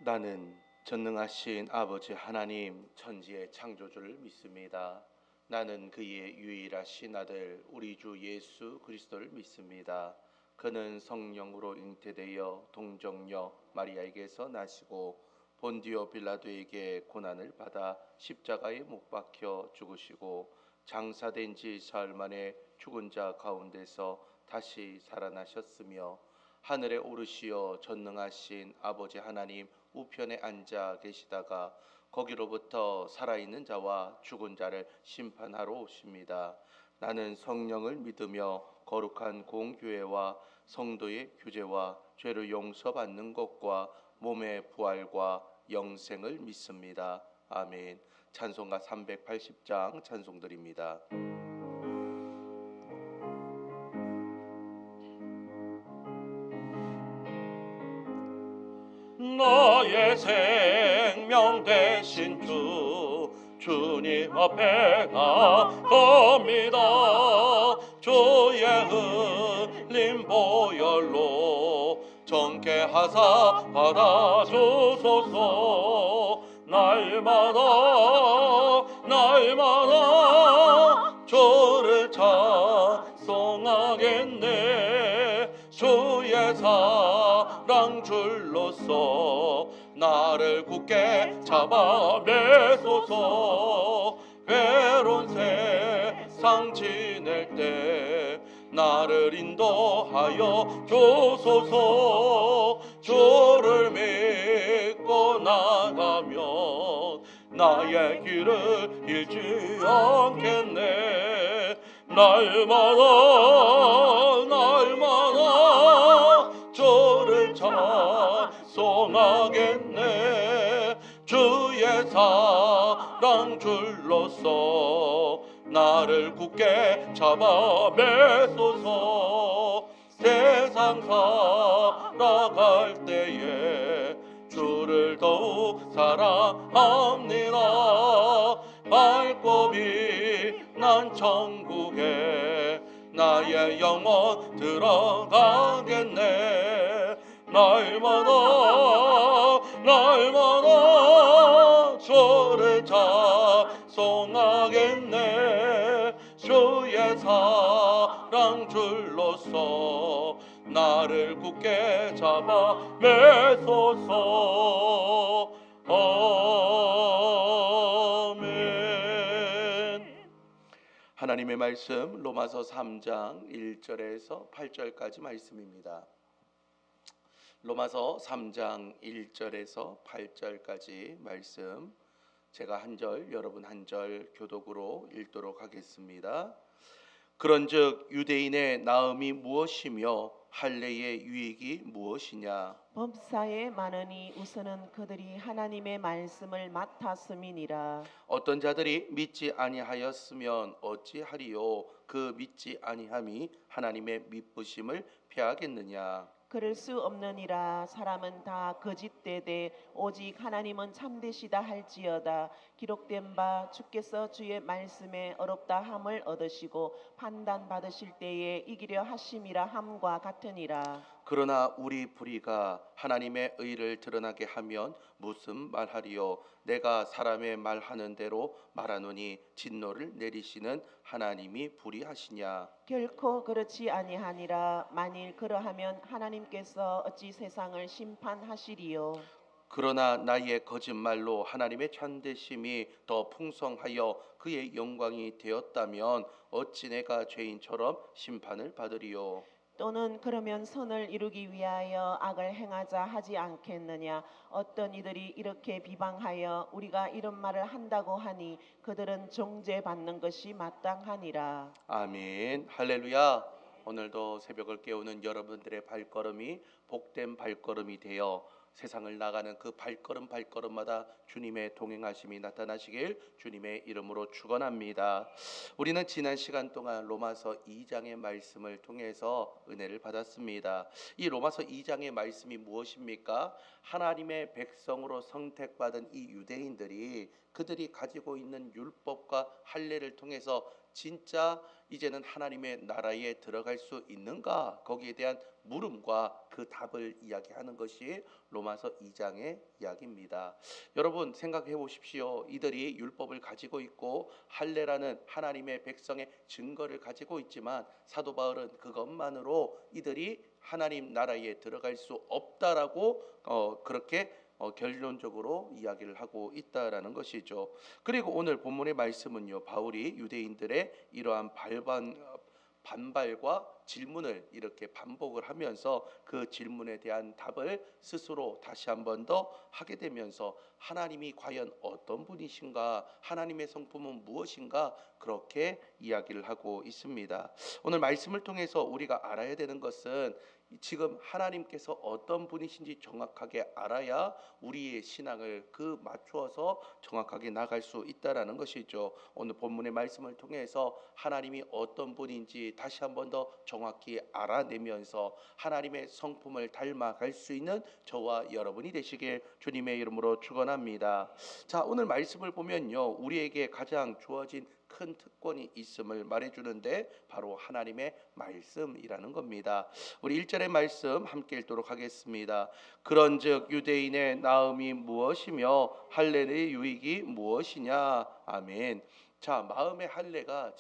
나는 전능하신 아버지 하나님 천지의 창조주를 믿습니다. 나는 그의 유일하신 아들 우리 주 예수 그리스도를 믿습니다. 그는 성령으로 잉태되어 동정녀 마리아에게서 나시고 본디오 빌라도에게 고난을 받아 십자가에 못 박혀 죽으시고 장사된 지 사흘 만에 죽은 자 가운데서 다시 살아나셨으며 하늘에 오르시어 전능하신 아버지 하나님 우편에 앉아 계시다가 거기로부터 살아있는 자와 죽은 자를 심판하러 오십니다. 나는 성령을 믿으며 거룩한 공교회와 성도의 교제와 죄를 용서받는 것과 몸의 부활과 영생을 믿습니다. 아멘. 찬송가 380장 찬송드립니다. 나의 생명 되신 주님 앞에 나갑니다. 주의 흘린 보혈로 정케하사 받아주소서. 날마다 주를 찬송하겠네. 주의 사랑 줄로서 나를 굳게 잡아 매소서. 외로운 세상 지낼 때 나를 인도하여 주소서. 주를 믿고 나가면 나의 길을 잃지 않겠네. 날마다 주를 찬송하겠네. 주의 사랑 줄로서 나를 굳게 잡아 매소서. 세상 살아갈 때에 주를 더욱 사랑합니다. 밝고 빛난 천국에 나의 영혼 들어가겠네. 날마다 주를 찬송하겠네. 주의 사랑 줄로서 나를 굳게 잡아 매소서. 아멘. 하나님의 말씀 로마서 3장 1절에서 8절까지 말씀입니다. 로마서 3장 1절에서 8절까지 말씀, 제가 한 절 여러분 한 절 교독으로 읽도록 하겠습니다. 그런즉 유대인의 나음이 무엇이며 할례의 유익이 무엇이냐? 법사에 많으니 우선은 그들이 하나님의 말씀을 맡았음이니라. 어떤 자들이 믿지 아니하였으면 어찌하리요? 그 믿지 아니함이 하나님의 미쁘심을 패하겠느냐? 그럴 수 없느니라. 사람은 다 거짓되되 오직 하나님은 참되시다 할지어다. 기록된 바 주께서 주의 말씀에 어렵다 함을 얻으시고 판단받으실 때에 이기려 하심이라 함과 같으니라. 그러나 우리 불의가 하나님의 의를 드러나게 하면 무슨 말하리요? 내가 사람의 말하는 대로 말하노니 진노를 내리시는 하나님이 불의하시냐? 결코 그렇지 아니하니라. 만일 그러하면 하나님께서 어찌 세상을 심판하시리요? 그러나 나의 거짓말로 하나님의 참되심이 더 풍성하여 그의 영광이 되었다면 어찌 내가 죄인처럼 심판을 받으리요? 또는 그러면 선을 이루기 위하여 악을 행하자 하지 않겠느냐? 어떤 이들이 이렇게 비방하여 우리가 이런 말을 한다고 하니 그들은 정죄받는 것이 마땅하니라. 아멘. 할렐루야. 오늘도 새벽을 깨우는 여러분들의 발걸음이 복된 발걸음이 되어 세상을 나가는 그 발걸음마다 주님의 동행하심이 나타나시길 주님의 이름으로 축원합니다. 우리는 지난 시간 동안 로마서 2장의 말씀을 통해서 은혜를 받았습니다. 이 로마서 2장의 말씀이 무엇입니까? 하나님의 백성으로 선택받은 이 유대인들이 그들이 가지고 있는 율법과 할례를 통해서 진짜 이제는 하나님의 나라에 들어갈 수 있는가? 거기에 대한 물음과 그 답을 이야기하는 것이 로마서 2장의 이야기입니다. 여러분 생각해 보십시오. 이들이 율법을 가지고 있고 할례라는 하나님의 백성의 증거를 가지고 있지만 사도 바울은 그것만으로 이들이 하나님 나라에 들어갈 수 없다라고 그렇게 결론적으로 이야기를 하고 있다라는 것이죠. 그리고 오늘 본문의 말씀은요, 바울이 유대인들의 이러한 반발과 질문을 이렇게 반복을 하면서 그 질문에 대한 답을 스스로 다시 한 번 더 하게 되면서 하나님이 과연 어떤 분이신가, 하나님의 성품은 무엇인가, 그렇게 이야기를 하고 있습니다. 오늘 말씀을 통해서 우리가 알아야 되는 것은 지금 하나님께서 어떤 분이신지 정확하게 알아야 우리의 신앙을 그 맞추어서 정확하게 나갈 수 있다라는 것이죠. 오늘 본문의 말씀을 통해서 하나님이 어떤 분인지 다시 한 번 더 정확히 알아내면서 하나님의 성품을 닮아갈 수 있는 저와 여러분이 되시길 주님의 이름으로 축원합니다. 자, 오늘 말씀을 보면요, 우리에게 가장 주어진 큰 특권이 있음을 말해주는데 바로 하나님의 말씀이라는 겁니다. 우리 1절의 말씀 함께 읽도록 하겠습니다. 그런즉 유대인의 나음이 무엇이며 할례의 유익이 무엇이냐. 아멘. 자, 마음의 할례가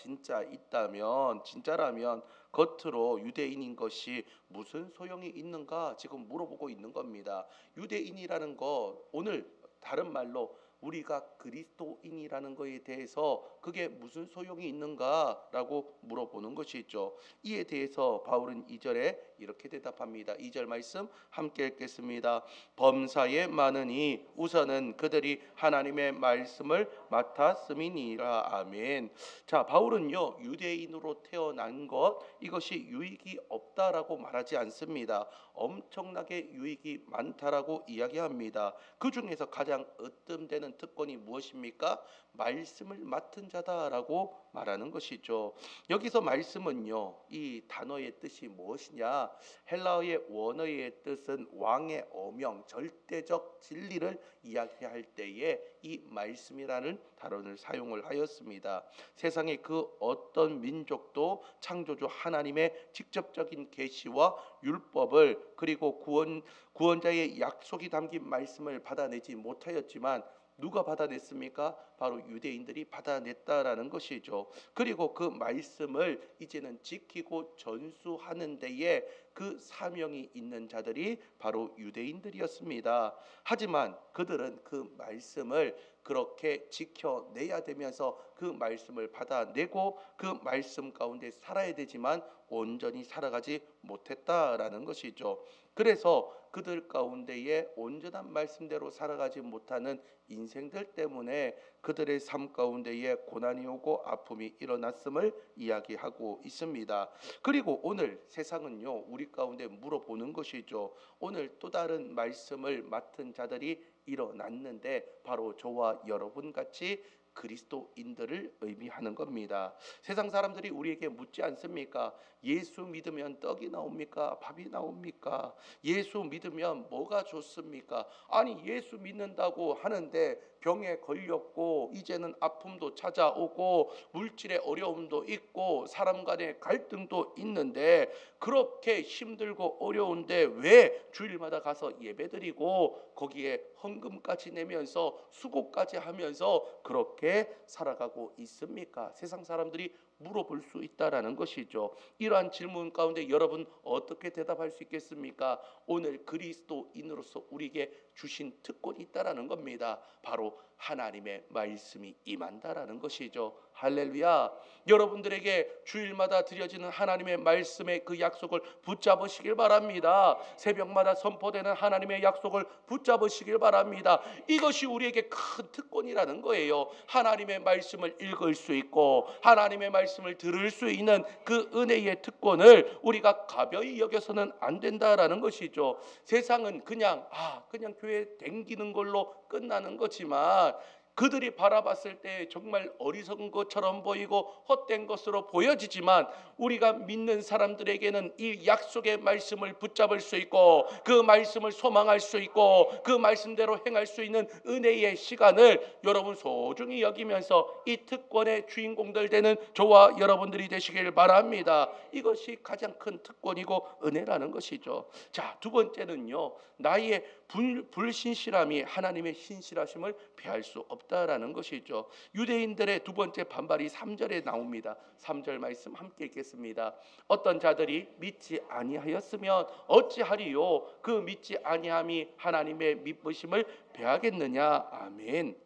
진짜라면 겉으로 유대인인 것이 무슨 소용이 있는가 지금 물어보고 있는 겁니다. 유대인이라는 것, 오늘 다른 말로 우리가 그리스도인이라는 것에 대해서 그게 무슨 소용이 있는가라고 물어보는 것이죠. 이에 대해서 바울은 2절에 이렇게 대답합니다. 2절 말씀 함께 읽겠습니다. 범사에 많으니 우선은 그들이 하나님의 말씀을 맡았음이니라. 아멘. 자, 바울은요, 유대인으로 태어난 것 이것이 유익이 없다라고 말하지 않습니다. 엄청나게 유익이 많다라고 이야기합니다. 그 중에서 가장 으뜸되는 특권이 무엇입니까? 말씀을 맡은 자다라고 말하는 것이죠. 여기서 말씀은요, 이 단어의 뜻이 무엇이냐? 헬라어의 원어의 뜻은 왕의 어명, 절대적 진리를 이야기할 때에 이 말씀이라는 단어를 사용을 하였습니다. 세상의 그 어떤 민족도 창조주 하나님의 직접적인 계시와 율법을 그리고 구원자의 약속이 담긴 말씀을 받아내지 못하였지만 누가 받아냈습니까? 바로 유대인들이 받아냈다라는 것이죠. 그리고 그 말씀을 이제는 지키고 전수하는 데에 그 사명이 있는 자들이 바로 유대인들이었습니다. 하지만 그들은 그 말씀을 그렇게 지켜내야 되면서 그 말씀을 받아내고 그 말씀 가운데 살아야 되지만 온전히 살아가지 못했다라는 것이죠. 그래서 그들 가운데에 온전한 말씀대로 살아가지 못하는 인생들 때문에 그들의 삶 가운데에 고난이 오고 아픔이 일어났음을 이야기하고 있습니다. 그리고 오늘 세상은요, 우리 가운데 물어보는 것이죠. 오늘 또 다른 말씀을 맡은 자들이 일어났는데 바로 저와 여러분 같이 그리스도인들을 의미하는 겁니다. 세상 사람들이 우리에게 묻지 않습니까? 예수 믿으면 떡이 나옵니까? 밥이 나옵니까? 예수 믿으면 뭐가 좋습니까? 아니, 예수 믿는다고 하는데 병에 걸렸고 이제는 아픔도 찾아오고 물질의 어려움도 있고 사람 간의 갈등도 있는데 그렇게 힘들고 어려운데 왜 주일마다 가서 예배드리고 거기에 헌금까지 내면서 수고까지 하면서 그렇게 살아가고 있습니까? 세상 사람들이 물어볼 수 있다라는 것이죠. 이러한 질문 가운데 여러분 어떻게 대답할 수 있겠습니까? 오늘 그리스도인으로서 우리에게 주신 특권이 있다라는 겁니다. 바로 하나님의 말씀이 임한다라는 것이죠. 할렐루야. 여러분들에게 주일마다 드려지는 하나님의 말씀의 그 약속을 붙잡으시길 바랍니다. 새벽마다 선포되는 하나님의 약속을 붙잡으시길 바랍니다. 이것이 우리에게 큰 특권이라는 거예요. 하나님의 말씀을 읽을 수 있고 하나님의 말씀을 들을 수 있는 그 은혜의 특권을 우리가 가벼이 여겨서는 안 된다라는 것이죠. 세상은 그냥 교회 댕기는 걸로 끝나는 거지만 그들이 바라봤을 때 정말 어리석은 것처럼 보이고 헛된 것으로 보여지지만 우리가 믿는 사람들에게는 이 약속의 말씀을 붙잡을 수 있고 그 말씀을 소망할 수 있고 그 말씀대로 행할 수 있는 은혜의 시간을 여러분 소중히 여기면서 이 특권의 주인공들 되는 저와 여러분들이 되시길 바랍니다. 이것이 가장 큰 특권이고 은혜라는 것이죠. 자, 두 번째는요, 나의 불신실함이 하나님의 신실하심을 피할 수 없다라는 것이죠. 유대인들의 두 번째 반발이 3절에 나옵니다. 3절 말씀 함께 읽겠습니다. 어떤 자들이 믿지 아니하였으면 어찌하리요? 그 믿지 아니함이 하나님의 믿으심을 배하겠느냐. 아멘.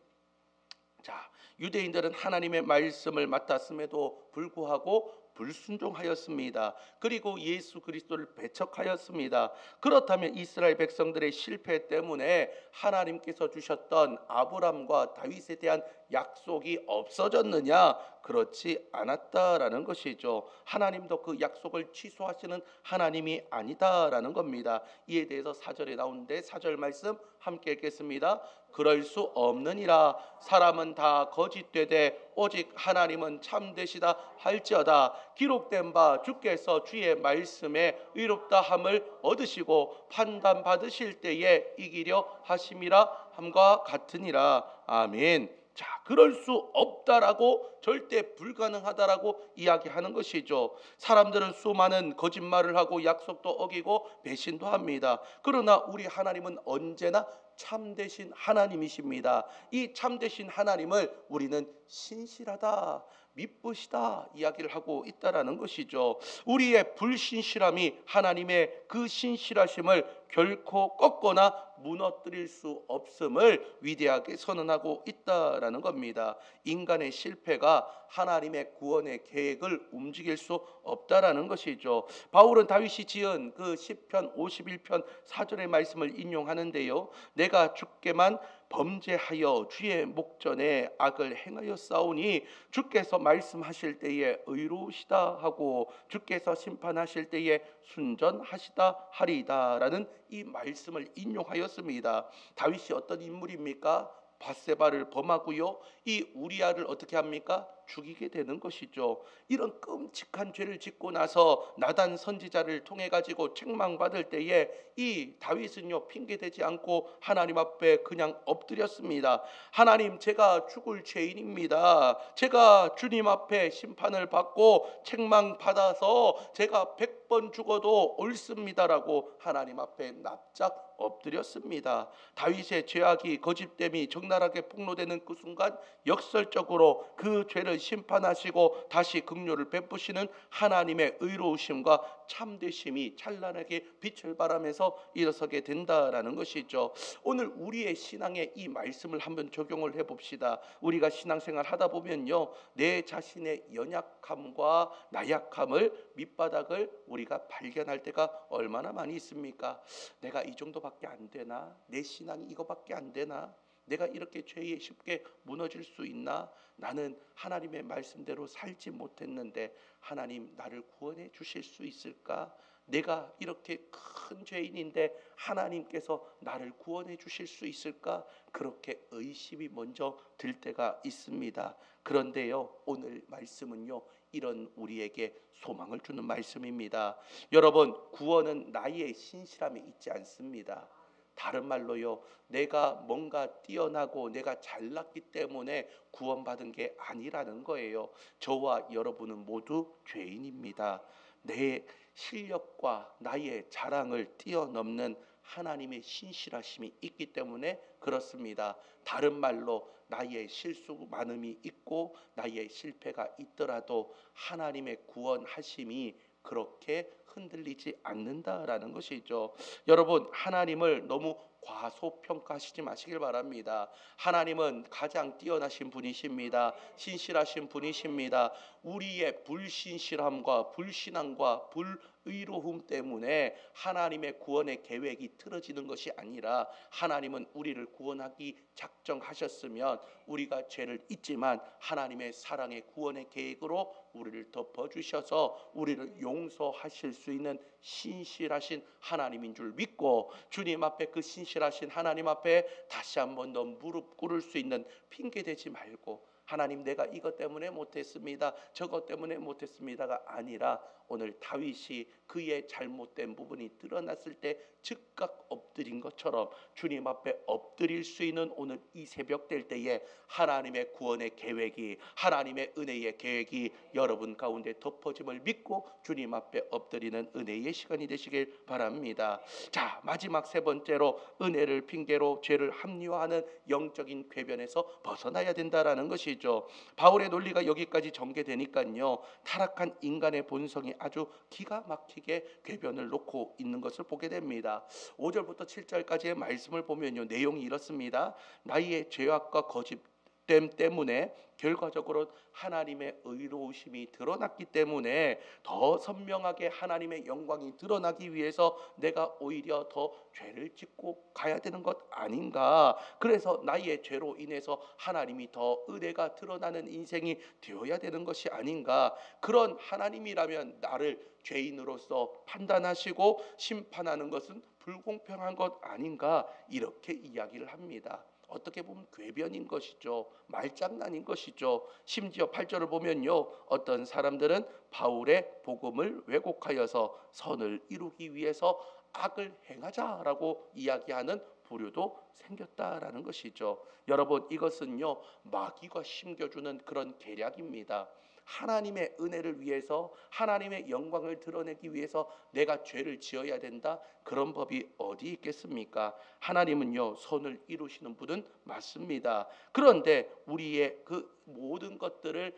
자, 유대인들은 하나님의 말씀을 맡았음에도 불구하고 불순종하였습니다. 그리고 예수 그리스도를 배척하였습니다. 그렇다면 이스라엘 백성들의 실패 때문에 하나님께서 주셨던 아브람과 다윗에 대한 약속이 없어졌느냐? 그렇지 않았다라는 것이죠. 하나님도 그 약속을 취소하시는 하나님이 아니다라는 겁니다. 이에 대해서 4절에 나오는데 4절 말씀 함께 읽겠습니다. 그럴 수 없느니라. 사람은 다 거짓되되 오직 하나님은 참되시다 할지어다. 기록된 바 주께서 주의 말씀에 의롭다함을 얻으시고 판단 받으실 때에 이기려 하심이라 함과 같으니라. 아멘. 자, 그럴 수 없다라고, 절대 불가능하다라고 이야기하는 것이죠. 사람들은 수많은 거짓말을 하고 약속도 어기고 배신도 합니다. 그러나 우리 하나님은 언제나 참되신 하나님이십니다. 이 참되신 하나님을 우리는 신실하다, 믿으시다 이야기를 하고 있다라는 것이죠. 우리의 불신실함이 하나님의 그 신실하심을 결코 꺾거나 무너뜨릴 수 없음을 위대하게 선언하고 있다라는 겁니다. 인간의 실패가 하나님의 구원의 계획을 움직일 수 없다라는 것이죠. 바울은 다윗이 지은 그 시편 51편 4절의 말씀을 인용하는데요, 내가 주께만 범죄하여 주의 목전에 악을 행하여 싸우니 주께서 말씀하실 때에 의로우시다 하고 주께서 심판하실 때에 순전하시다 하리다라는 이 말씀을 인용하였습니다. 다윗이 어떤 인물입니까? 밧세바를 범하고요, 이 우리아를 어떻게 합니까? 죽이게 되는 것이죠. 이런 끔찍한 죄를 짓고 나서 나단 선지자를 통해 가지고 책망받을 때에 이 다윗은요, 핑계대지 않고 하나님 앞에 그냥 엎드렸습니다. 하나님, 제가 죽을 죄인입니다. 제가 주님 앞에 심판을 받고 책망받아서 제가 100번 죽어도 옳습니다라고 하나님 앞에 납작 엎드렸습니다. 다윗의 죄악이 거짓됨이 적나라하게 폭로되는 그 순간 역설적으로 그 죄를 심판하시고 다시 긍휼을 베푸시는 하나님의 의로우심과 참되심이 찬란하게 빛을 발하면서 일어서게 된다라는 것이죠. 오늘 우리의 신앙에 이 말씀을 한번 적용을 해봅시다. 우리가 신앙생활 하다 보면요, 내 자신의 연약함과 나약함을, 밑바닥을 우리가 발견할 때가 얼마나 많이 있습니까? 내가 이 정도밖에 안 되나? 내 신앙이 이거밖에 안 되나? 내가 이렇게 죄에 쉽게 무너질 수 있나? 나는 하나님의 말씀대로 살지 못했는데 하나님 나를 구원해 주실 수 있을까? 내가 이렇게 큰 죄인인데 하나님께서 나를 구원해 주실 수 있을까? 그렇게 의심이 먼저 들 때가 있습니다. 그런데요, 오늘 말씀은요, 이런 우리에게 소망을 주는 말씀입니다. 여러분, 구원은 나의 신실함에 있지 않습니다. 다른 말로요, 내가 뭔가 뛰어나고 내가 잘났기 때문에 구원받은 게 아니라는 거예요. 저와 여러분은 모두 죄인입니다. 내 실력과 나의 자랑을 뛰어넘는 하나님의 신실하심이 있기 때문에 그렇습니다. 다른 말로 나의 실수 많음이 있고 나의 실패가 있더라도 하나님의 구원하심이 그렇게 흔들리지 않는다라는 것이죠. 여러분, 하나님을 너무 과소평가하시지 마시길 바랍니다. 하나님은 가장 뛰어나신 분이십니다. 신실하신 분이십니다. 우리의 불신실함과 불신앙과 불의로움 때문에 하나님의 구원의 계획이 틀어지는 것이 아니라 하나님은 우리를 구원하기 작정하셨으면 우리가 죄를 잊지만 하나님의 사랑의 구원의 계획으로 우리를 덮어주셔서 우리를 용서하실 수 있는 신실하신 하나님인 줄 믿고 주님 앞에 그 신실한 신실하신 하나님 앞에 다시 한 번 더 무릎 꿇을 수 있는 핑계 대지 말고, 하나님 내가 이것 때문에 못했습니다, 저것 때문에 못했습니다가 아니라 오늘 다윗이 그의 잘못된 부분이 드러났을 때 즉각 엎드린 것처럼 주님 앞에 엎드릴 수 있는 오늘 이 새벽 될 때에 하나님의 구원의 계획이, 하나님의 은혜의 계획이 여러분 가운데 덮어짐을 믿고 주님 앞에 엎드리는 은혜의 시간이 되시길 바랍니다. 자, 마지막 세 번째로 은혜를 핑계로 죄를 합리화하는 영적인 궤변에서 벗어나야 된다라는 것이죠. 바울의 논리가 여기까지 전개되니까요, 타락한 인간의 본성이 아주 기가 막히게 궤변을 놓고 있는 것을 보게 됩니다. 5절부터 7절까지의 말씀을 보면요, 내용이 이렇습니다. 나의 죄악과 거짓됨 때문에 결과적으로 하나님의 의로우심이 드러났기 때문에 더 선명하게 하나님의 영광이 드러나기 위해서 내가 오히려 더 죄를 짓고 가야 되는 것 아닌가. 그래서 나의 죄로 인해서 하나님이 더 은혜가 드러나는 인생이 되어야 되는 것이 아닌가. 그런 하나님이라면 나를 죄인으로서 판단하시고 심판하는 것은 불공평한 것 아닌가, 이렇게 이야기를 합니다. 어떻게 보면 궤변인 것이죠. 말장난인 것이죠. 심지어 8절을 보면요, 어떤 사람들은 바울의 복음을 왜곡하여서 선을 이루기 위해서 악을 행하자라고 이야기하는 부류도 생겼다라는 것이죠. 여러분, 이것은요 마귀가 심겨주는 그런 계략입니다. 하나님의 은혜를 위해서, 하나님의 영광을 드러내기 위해서 내가 죄를 지어야 된다, 그런 법이 어디 있겠습니까? 하나님은요 선을 이루시는 분은 맞습니다. 그런데 우리의 그 모든 것들을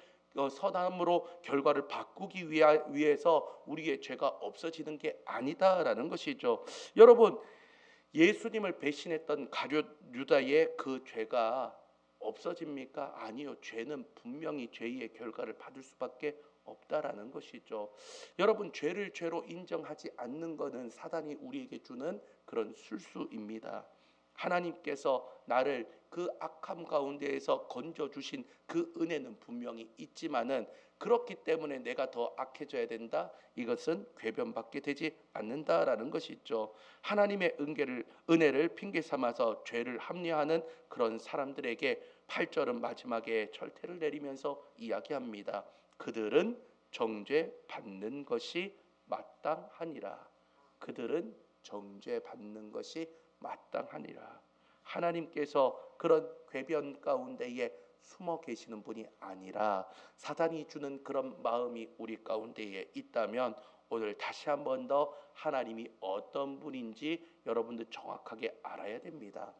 선함으로 결과를 바꾸기 위해서 우리의 죄가 없어지는 게 아니다라는 것이죠. 여러분, 예수님을 배신했던 가룟 유다의 그 죄가 없어집니까? 아니요. 죄는 분명히 죄의 결과를 받을 수밖에 없다라는 것이죠. 여러분, 죄를 죄로 인정하지 않는 것은 사단이 우리에게 주는 그런 술수입니다. 하나님께서 나를 그 악함 가운데에서 건져 주신 그 은혜는 분명히 있지만은, 그렇기 때문에 내가 더 악해져야 된다, 이것은 궤변받게 되지 않는다라는 것이죠. 하나님의 은혜를 핑계 삼아서 죄를 합리화하는 그런 사람들에게 8절은 마지막에 철퇴를 내리면서 이야기합니다. 그들은 정죄받는 것이 마땅하니라. 그들은 정죄받는 것이 마땅하니라. 하나님께서 그런 궤변 가운데에 숨어 계시는 분이 아니라 사단이 주는 그런 마음이 우리 가운데에 있다면, 오늘 다시 한 번 더 하나님이 어떤 분인지 여러분들 정확하게 알아야 됩니다.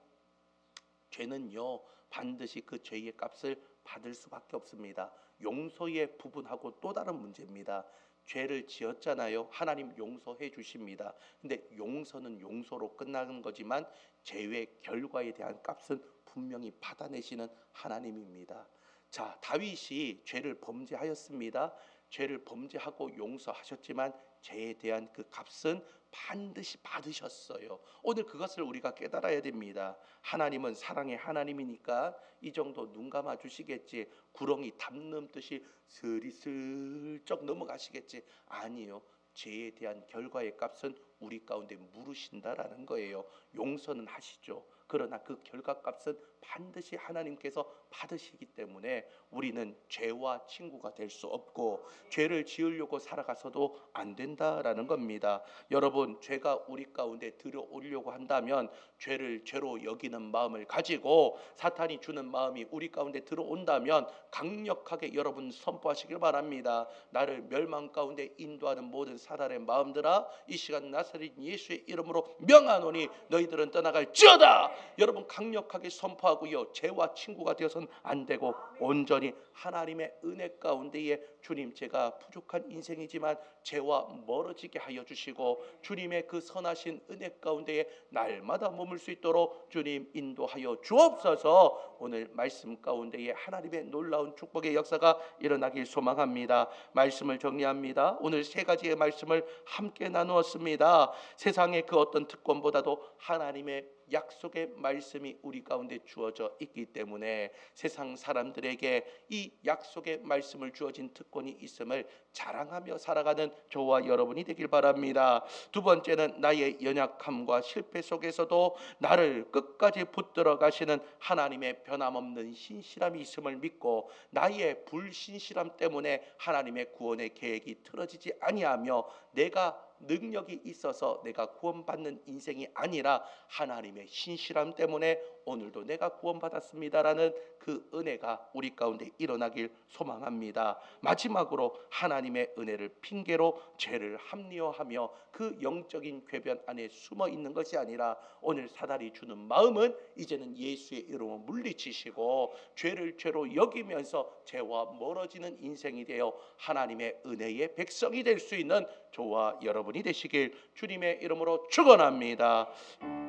죄는요 반드시 그 죄의 값을 받을 수밖에 없습니다. 용서의 부분하고 또 다른 문제입니다. 죄를 지었잖아요. 하나님 용서해 주십니다. 근데 용서는 용서로 끝나는 거지만 죄의 결과에 대한 값은 분명히 받아내시는 하나님입니다. 자, 다윗이 죄를 범죄하였습니다. 죄를 범죄하고 용서하셨지만 죄에 대한 그 값은 반드시 받으셨어요. 오늘 그것을 우리가 깨달아야 됩니다. 하나님은 사랑의 하나님이니까 이 정도 눈 감아 주시겠지, 구렁이 담 넘듯이 스리슬쩍 넘어가시겠지. 아니요. 죄에 대한 결과의 값은 우리 가운데 물으신다라는 거예요. 용서는 하시죠. 그러나 그 결과값은 반드시 하나님께서 받으시기 때문에 우리는 죄와 친구가 될 수 없고 죄를 지으려고 살아가서도 안 된다라는 겁니다. 여러분, 죄가 우리 가운데 들어오려고 한다면 죄를 죄로 여기는 마음을 가지고 사탄이 주는 마음이 우리 가운데 들어온다면 강력하게 여러분 선포하시길 바랍니다. 나를 멸망 가운데 인도하는 모든 사단의 마음들아, 이 시간 나사렛 예수의 이름으로 명하노니 너희들은 떠나갈지어다. 여러분, 강력하게 선포하고요, 죄와 친구가 되어서는 안 되고 온전히 하나님의 은혜 가운데에 주님, 제가 부족한 인생이지만 죄와 멀어지게 하여 주시고 주님의 그 선하신 은혜 가운데에 날마다 머물 수 있도록 주님 인도하여 주옵소서. 오늘 말씀 가운데에 하나님의 놀라운 축복의 역사가 일어나길 소망합니다. 말씀을 정리합니다. 오늘 세 가지의 말씀을 함께 나누었습니다. 세상의 그 어떤 특권보다도 하나님의 약속의 말씀이 우리 가운데 주어져 있기 때문에 세상 사람들에게 이 약속의 말씀을 주어진 특권이 있음을 자랑하며 살아가는 저와 여러분이 되길 바랍니다. 두 번째는 나의 연약함과 실패 속에서도 나를 끝까지 붙들어 가시는 하나님의 변함없는 신실함이 있음을 믿고, 나의 불신실함 때문에 하나님의 구원의 계획이 틀어지지 아니하며 내가 능력이 있어서 내가 구원받는 인생이 아니라 하나님의 신실함 때문에 오늘도 내가 구원받았습니다라는 그 은혜가 우리 가운데 일어나길 소망합니다. 마지막으로 하나님의 은혜를 핑계로 죄를 합리화하며 그 영적인 궤변 안에 숨어 있는 것이 아니라, 오늘 사단이 주는 마음은 이제는 예수의 이름으로 물리치시고 죄를 죄로 여기면서 죄와 멀어지는 인생이 되어 하나님의 은혜의 백성이 될 수 있는 저와 여러분이 되시길 주님의 이름으로 축원합니다.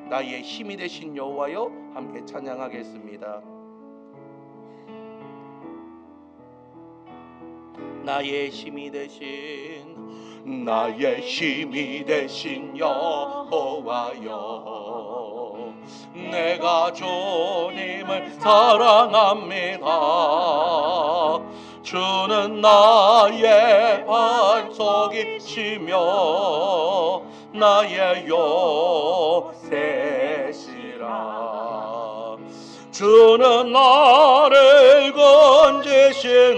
나의 힘이 되신 여호와여, 함께 찬양하겠습니다. 나의 힘이 되신, 나의 힘이 되신 여호와여, 내가 주님을 사랑합니다. 주는 나의 반석이시며 나의 요새시라. 주는 나를 건지시는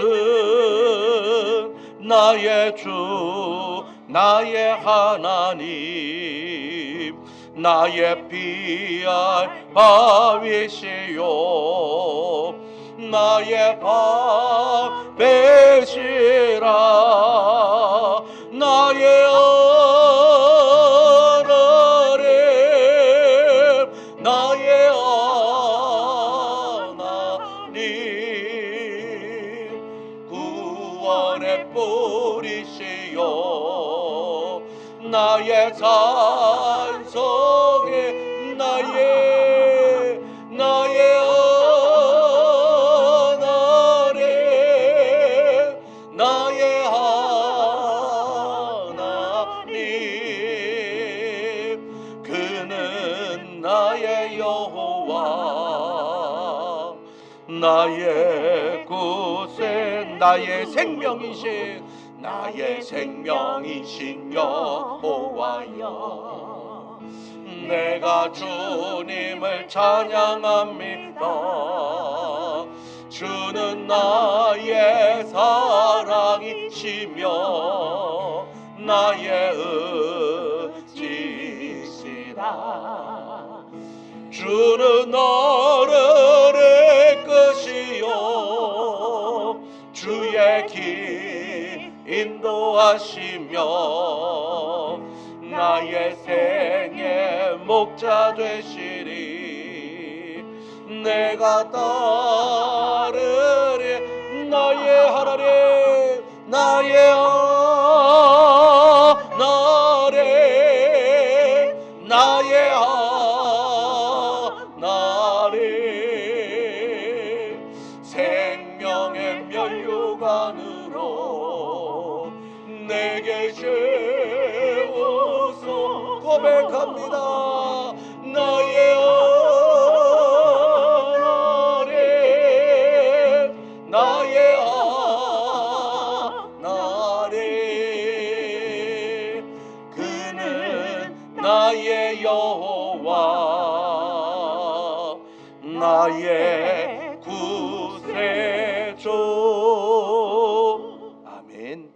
나의 주, 나의 하나님, 나의 피할 바위시요 나의 방패시라. 나의 하나님, 나의 하나님, 구원의 뿌리시요 나의 산성에, 나의 하나님, 나의 하나님, 그는 나의 여호와, 나의 구세, 나의 생명이신, 나의 생명이신 여호와여, 내가 주님을 찬양합니다. 주는 나의 사랑이시며 나의 의지시라. 주는 나를 이끄시어 주의 길 인도하시며 나의 생의 목자 되시리. 내가 따르리. 나의 하나님, 나의 하나님, 나의 하나님, 생명의 면류관으로 내게 세워서 고백합니다. 나의 하나님, 나의 하나님, 그는 나의 여호와, 나의 구세주. 아멘.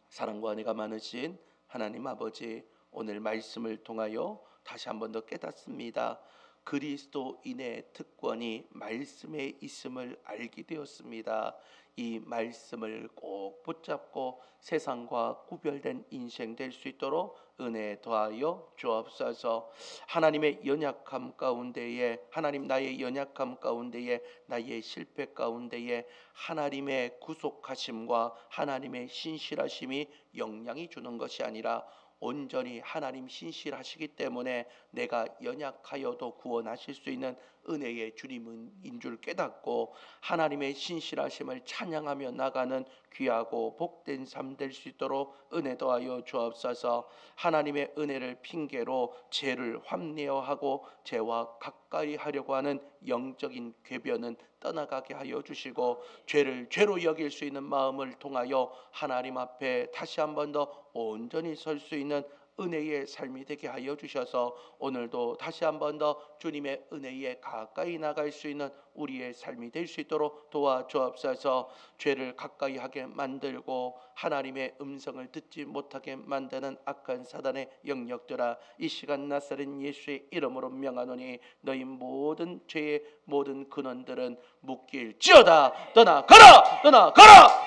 사랑과 은혜가 많으신 하나님 아버지, 오늘 말씀을 통하여 다시 한 번 더 깨닫습니다. 그리스도인의 특권이 말씀에 있음을 알게 되었습니다. 이 말씀을 꼭 붙잡고 세상과 구별된 인생 될 수 있도록 은혜 더하여 주옵소서. 하나님의 연약함 가운데에, 하나님 나의 연약함 가운데에, 나의 실패 가운데에 하나님의 구속하심과 하나님의 신실하심이 영향이 주는 것이 아니라, 온전히 하나님 신실하시기 때문에 내가 연약하여도 구원하실 수 있는 은혜의 주님인 줄 깨닫고 하나님의 신실하심을 찬양하며 나가는 귀하고 복된 삶 될 수 있도록 은혜 더하여 주옵소서. 하나님의 은혜를 핑계로 죄를 합리화하고 죄와 가까이 하려고 하는 영적인 궤변은 떠나가게 하여 주시고 죄를 죄로 여길 수 있는 마음을 통하여 하나님 앞에 다시 한 번 더 온전히 설 수 있는 은혜의 삶이 되게 하여 주셔서 오늘도 다시 한 번 더 주님의 은혜에 가까이 나갈 수 있는 우리의 삶이 될 수 있도록 도와주옵소서. 죄를 가까이 하게 만들고 하나님의 음성을 듣지 못하게 만드는 악한 사단의 영역들아, 이 시간 나사렛 예수의 이름으로 명하노니 너희 모든 죄의 모든 근원들은 묶일지어다. 떠나가라.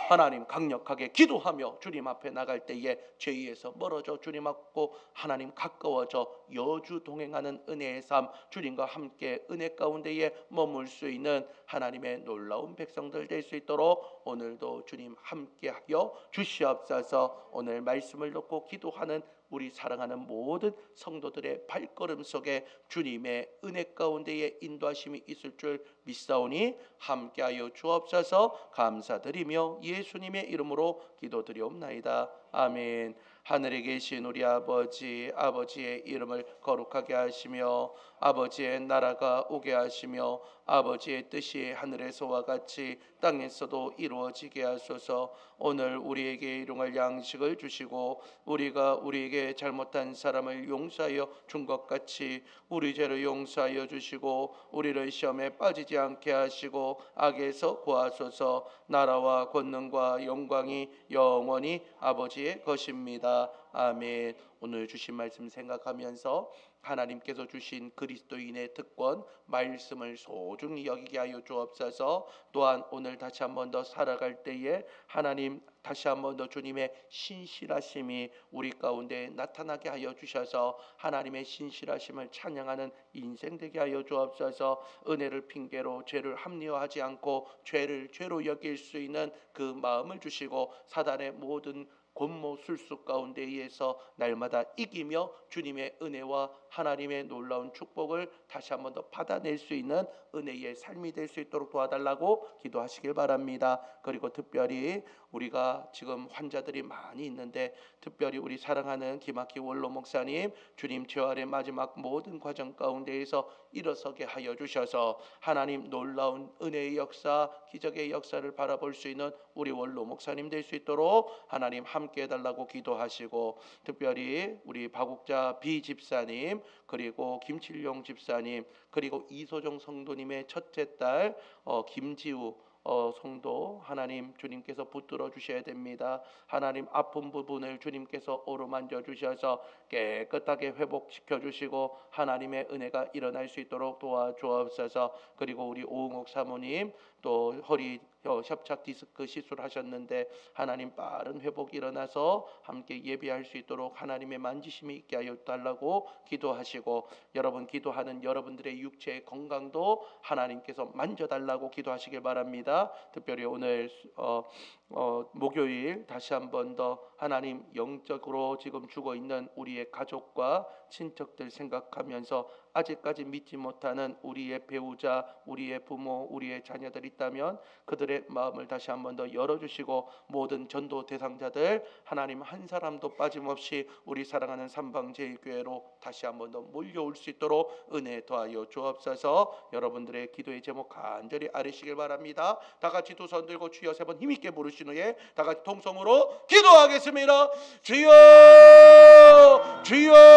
하나님 강력하게 기도하며 주님 앞에 나갈 때에 죄에서 멀어져 주님 앞고 하나님 가까워져 여주 동행하는 은혜의 삶, 주님과 함께 은혜 가운데에 머물 수 있는 하나님의 놀라운 백성들 될 수 있도록 오늘도 주님 함께하여 주시옵소서. 오늘 말씀을 놓고 기도하는 우리 사랑하는 모든 성도들의 발걸음 속에 주님의 은혜 가운데에 인도하심이 있을 줄 믿사오니 함께하여 주옵소서. 감사드리며 예수님의 이름으로 기도드리옵나이다. 아멘. 하늘에 계신 우리 아버지, 아버지의 이름을 거룩하게 하시며 아버지의 나라가 오게 하시며 아버지의 뜻이 하늘에서와 같이 땅에서도 이루어지게 하소서. 오늘 우리에게 일용할 양식을 주시고 우리가 우리에게 잘못한 사람을 용서하여 준 것 같이 우리 죄를 용서하여 주시고 우리를 시험에 빠지지 않게 하시고 악에서 구하소서. 나라와 권능과 영광이 영원히 아버지의 것입니다. 아멘. 오늘 주신 말씀 생각하면서 하나님께서 주신 그리스도인의 특권 말씀을 소중히 여기게 하여 주옵소서. 또한 오늘 다시 한 번 더 살아갈 때에 하나님 다시 한 번 더 주님의 신실하심이 우리 가운데 나타나게 하여 주셔서 하나님의 신실하심을 찬양하는 인생 되게 하여 주옵소서. 은혜를 핑계로 죄를 합리화하지 않고 죄를 죄로 여길 수 있는 그 마음을 주시고 사단의 모든 권모 술수 가운데에서 날마다 이기며 주님의 은혜와 하나님의 놀라운 축복을 다시 한 번 더 받아낼 수 있는 은혜의 삶이 될 수 있도록 도와달라고 기도하시길 바랍니다. 그리고 특별히 우리가 지금 환자들이 많이 있는데 특별히 우리 사랑하는 김학기 원로 목사님 주님 재활의 마지막 모든 과정 가운데에서 일어서게 하여 주셔서 하나님 놀라운 은혜의 역사, 기적의 역사를 바라볼 수 있는 우리 원로 목사님 될 수 있도록 하나님 함께 해달라고 기도하시고 특별히 우리 박욱자 비집사님 그리고 김칠용 집사님 그리고 이소정 성도님의 첫째 딸 김지우 성도 하나님 주님께서 붙들어 주셔야 됩니다. 하나님 아픈 부분을 주님께서 어루만져 주셔서 깨끗하게 회복시켜 주시고 하나님의 은혜가 일어날 수 있도록 도와주옵소서. 그리고 우리 오응옥 사모님 또 허리 협착 디스크 시술하셨는데 하나님 빠른 회복이 일어나서 함께 예배할 수 있도록 하나님의 만지심이 있게 하여 달라고 기도하시고 여러분 기도하는 여러분들의 육체의 건강도 하나님께서 만져달라고 기도하시길 바랍니다. 특별히 오늘 목요일 다시 한 번 더 하나님 영적으로 지금 죽어 있는 우리의 가족과 친척들 생각하면서 아직까지 믿지 못하는 우리의 배우자, 우리의 부모, 우리의 자녀들 있다면 그들의 마음을 다시 한 번 더 열어주시고 모든 전도 대상자들 하나님 한 사람도 빠짐없이 우리 사랑하는 삼방제일교회로 다시 한 번 더 몰려올 수 있도록 은혜 더하여 주옵소서. 여러분들의 기도의 제목 간절히 아뢰시길 바랍니다. 다 같이 두 손 들고 주여 세 번 힘있게 부르신 후에 다 같이 통성으로 기도하겠습니다. 주여 주여